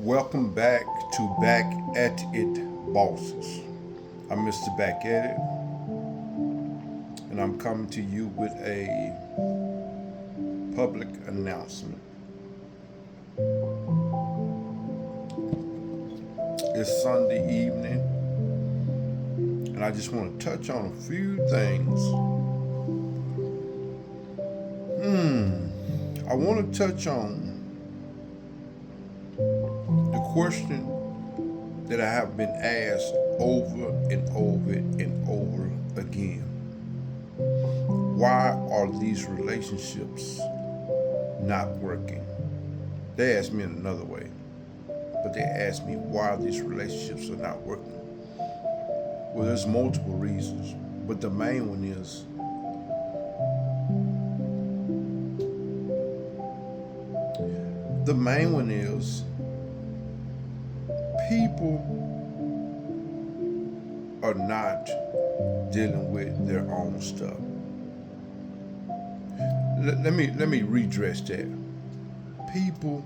Welcome back to Back at It Bosses. I'm Mr. Back at It, and I'm coming to you with a public announcement. It's Sunday evening, and I just want to touch on a few things. I want to touch on the question that I have been asked over and over and over again. Why are these relationships not working? They asked me in another way, but they asked me why these relationships are not working. Well, there's multiple reasons, but the main one is people are not dealing with their own stuff. Let me redress that. People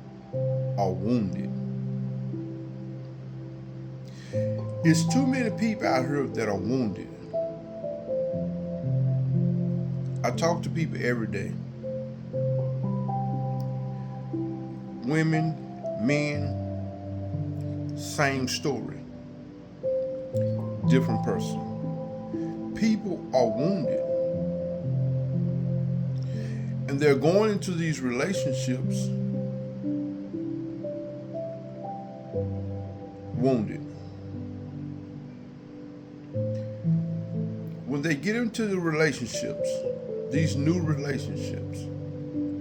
are wounded. There's too many people out here that are wounded. I talk to people every day. Women, men, same story. Different person. People are wounded. And they're going into these relationships wounded. When they get into the relationships, these new relationships,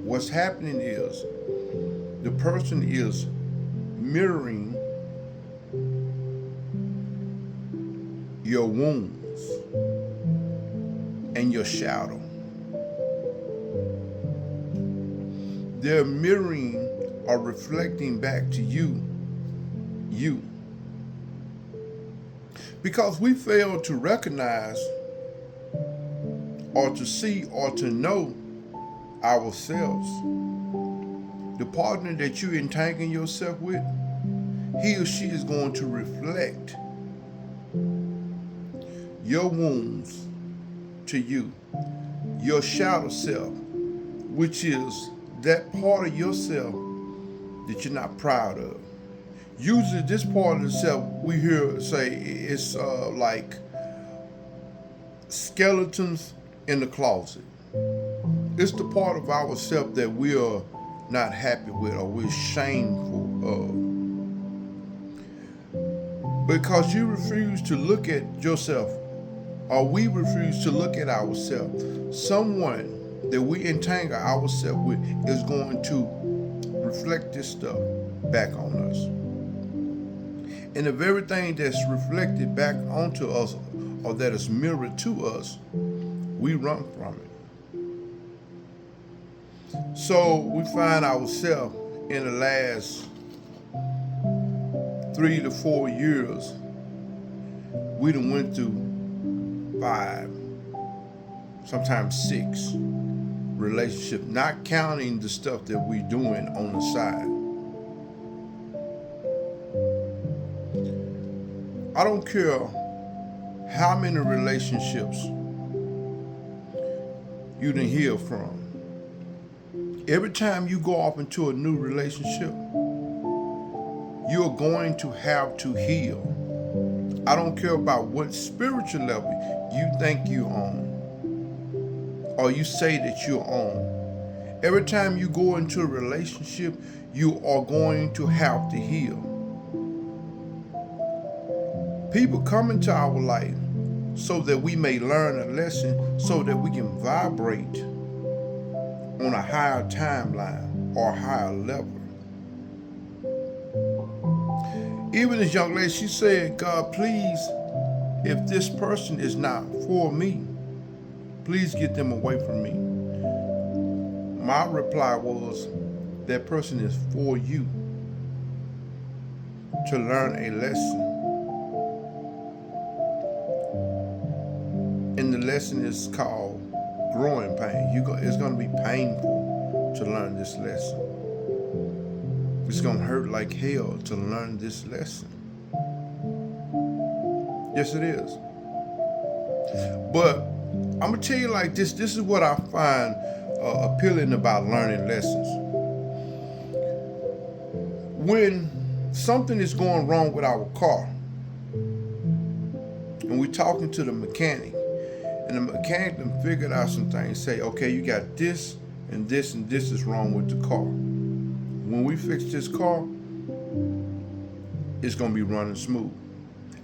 what's happening is the person is mirroring your wounds and your shadow. They're mirroring or reflecting back to you. Because we fail to recognize or to see or to know ourselves. The partner that you entangle yourself with, he or she is going to reflect your wounds to you, your shadow self, which is that part of yourself that you're not proud of. Usually this part of the self we hear say it's like skeletons in the closet. It's the part of ourself that we are not happy with or we're shameful of. Because you refuse to look at yourself, or we refuse to look at ourselves, someone that we entangle ourselves with is going to reflect this stuff back on us. And if everything that's reflected back onto us or that is mirrored to us, we run from it. So we find ourselves in the last 3 to 4 years, we done went through 5, sometimes 6 relationships, not counting the stuff that we doing on the side. I don't care how many relationships you done heal from. Every time you go off into a new relationship, you're going to have to heal. I don't care about what spiritual level you think you're on or you say that you're on. Every time you go into a relationship, you are going to have to heal. People come into our life so that we may learn a lesson, so that we can vibrate on a higher timeline or a higher level. Even this young lady, she said, God, please, if this person is not for me, please get them away from me. My reply was, that person is for you to learn a lesson. And the lesson is called growing pain. It's going to be painful to learn this lesson. It's going to hurt like hell to learn this lesson. Yes, it is. But I'm going to tell you like this. This is what I find appealing about learning lessons. When something is going wrong with our car, and we're talking to the mechanic, and the mechanic then figured out some things, say, okay, you got this and this and this is wrong with the car. When we fix this car, it's gonna be running smooth.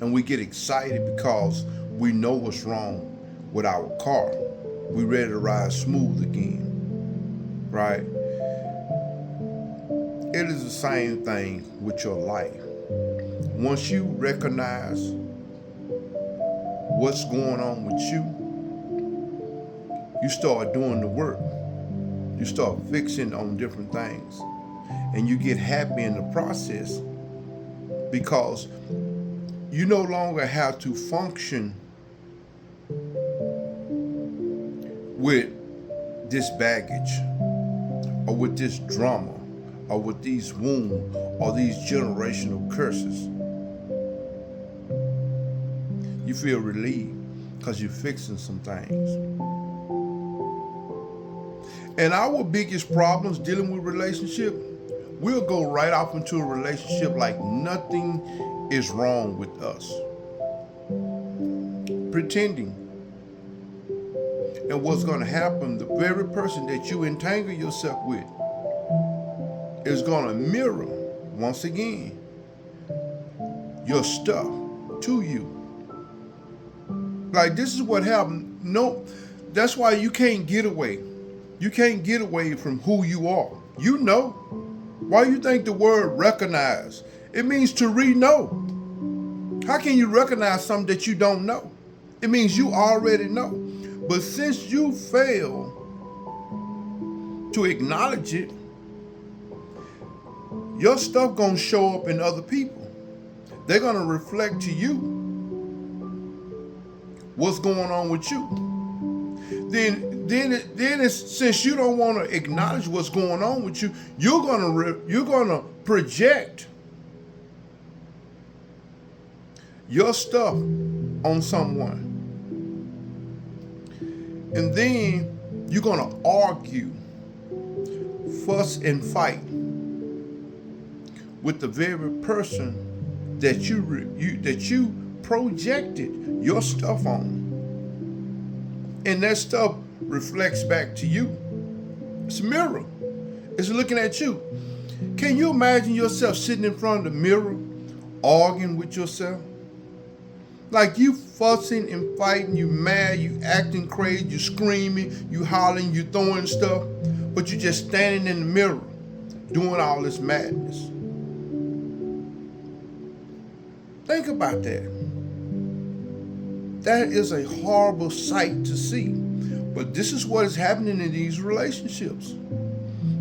And we get excited because we know what's wrong with our car. We ready to ride smooth again, right? It is the same thing with your life. Once you recognize what's going on with you, you start doing the work. You start fixing on different things. And you get happy in the process because you no longer have to function with this baggage or with this drama or with these wounds or these generational curses. You feel relieved because you're fixing some things. And our biggest problems dealing with relationship, we'll go right off into a relationship like nothing is wrong with us. Pretending. And what's going to happen, the very person that you entangle yourself with is going to mirror, once again, your stuff to you. Like, this is what happened. No, that's why you can't get away. You can't get away from who you are. You know. Why you think the word recognize? It means to re-know. How can you recognize something that you don't know? It means you already know. But since you fail to acknowledge it, your stuff gonna show up in other people. They're gonna reflect to you what's going on with you. Then it's, since you don't want to acknowledge what's going on with you, you're gonna project your stuff on someone, and then you're gonna argue, fuss, and fight with the very person that you projected your stuff on. And that stuff reflects back to you. It's a mirror. It's looking at you. Can you imagine yourself sitting in front of the mirror, arguing with yourself? Like you fussing and fighting, you mad, you acting crazy, you screaming, you hollering, you throwing stuff, but you just standing in the mirror doing all this madness. Think about that. That is a horrible sight to see. But this is what is happening in these relationships.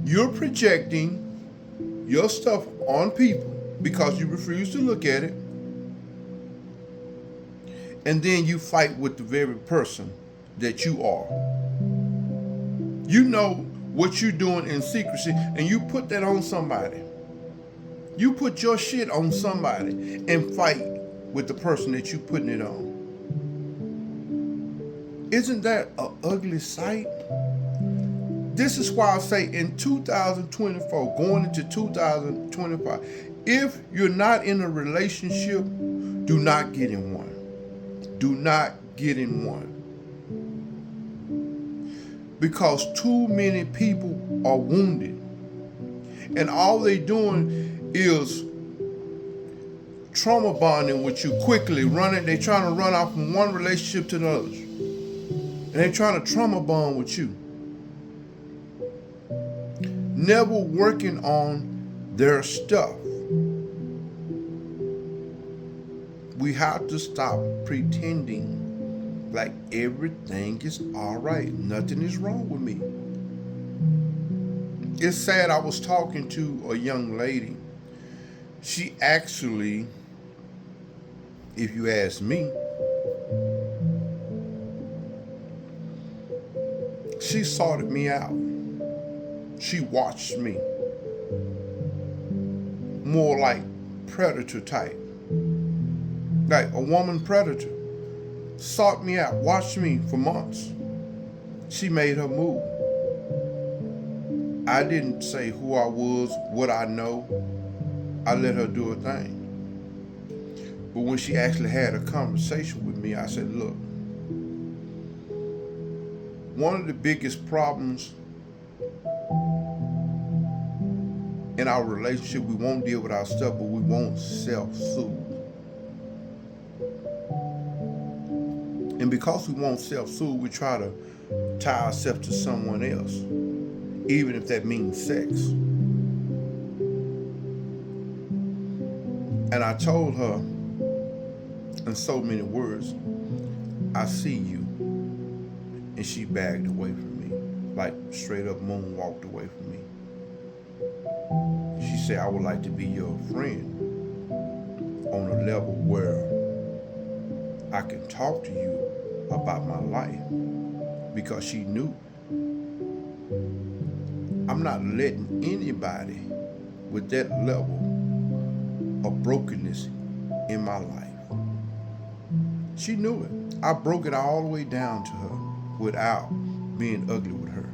You're projecting your stuff on people because you refuse to look at it. And then you fight with the very person that you are. You know what you're doing in secrecy, and you put that on somebody. You put your shit on somebody and fight with the person that you're putting it on. Isn't that an ugly sight? This is why I say in 2024, going into 2025, if you're not in a relationship, do not get in one. Do not get in one. Because too many people are wounded. And all they doing is trauma bonding with you quickly, they're trying to run off from one relationship to the other. And they're trying to trauma bond with you. Never working on their stuff. We have to stop pretending like everything is all right. Nothing is wrong with me. It's sad. I was talking to a young lady. She actually, if you ask me, she sorted me out. She watched me. more like predator type. Like a woman predator. Sought me out, watched me for months. She made her move. I didn't say who I was, what I know. I let her do her thing. But when she actually had a conversation with me, I said, look, one of the biggest problems in our relationship, we won't deal with our stuff, but we won't self-soothe. And because we won't self-soothe, we try to tie ourselves to someone else, even if that means sex. And I told her in so many words, I see you. And she backed away from me, like straight up moonwalked away from me. She said, I would like to be your friend on a level where I can talk to you about my life, because she knew I'm not letting anybody with that level of brokenness in my life. She knew it. I broke it all the way down to her without being ugly with her.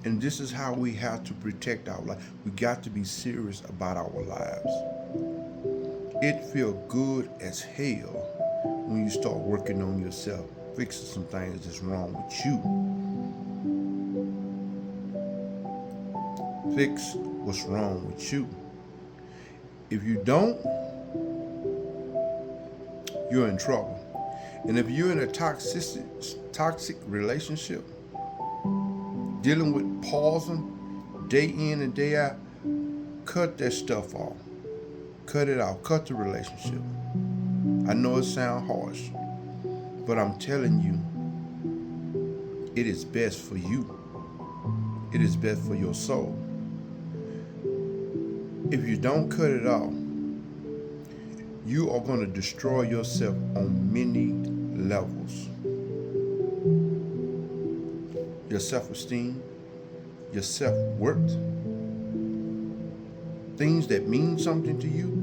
And this is how we have to protect our life. We got to be serious about our lives. It feels good as hell when you start working on yourself, fixing some things that's wrong with you. Fix what's wrong with you. If you don't, you're in trouble. And if you're in a toxic relationship, dealing with pausing day in and day out, cut that stuff off. Cut it out. Cut the relationship. I know it sounds harsh, but I'm telling you, it is best for you. It is best for your soul. If you don't cut it off, you are going to destroy yourself on many levels. Your self-esteem, your self-worth, things that mean something to you,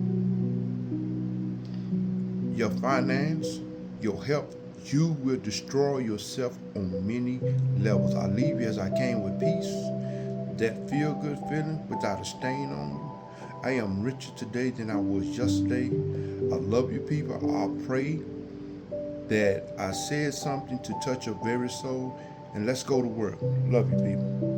your finance, your health. You will destroy yourself on many levels. I leave you as I came with peace, that feel-good feeling without a stain on you. I am richer today than I was yesterday. I love you, people. I pray that I said something to touch your very soul. And let's go to work. Love you, people.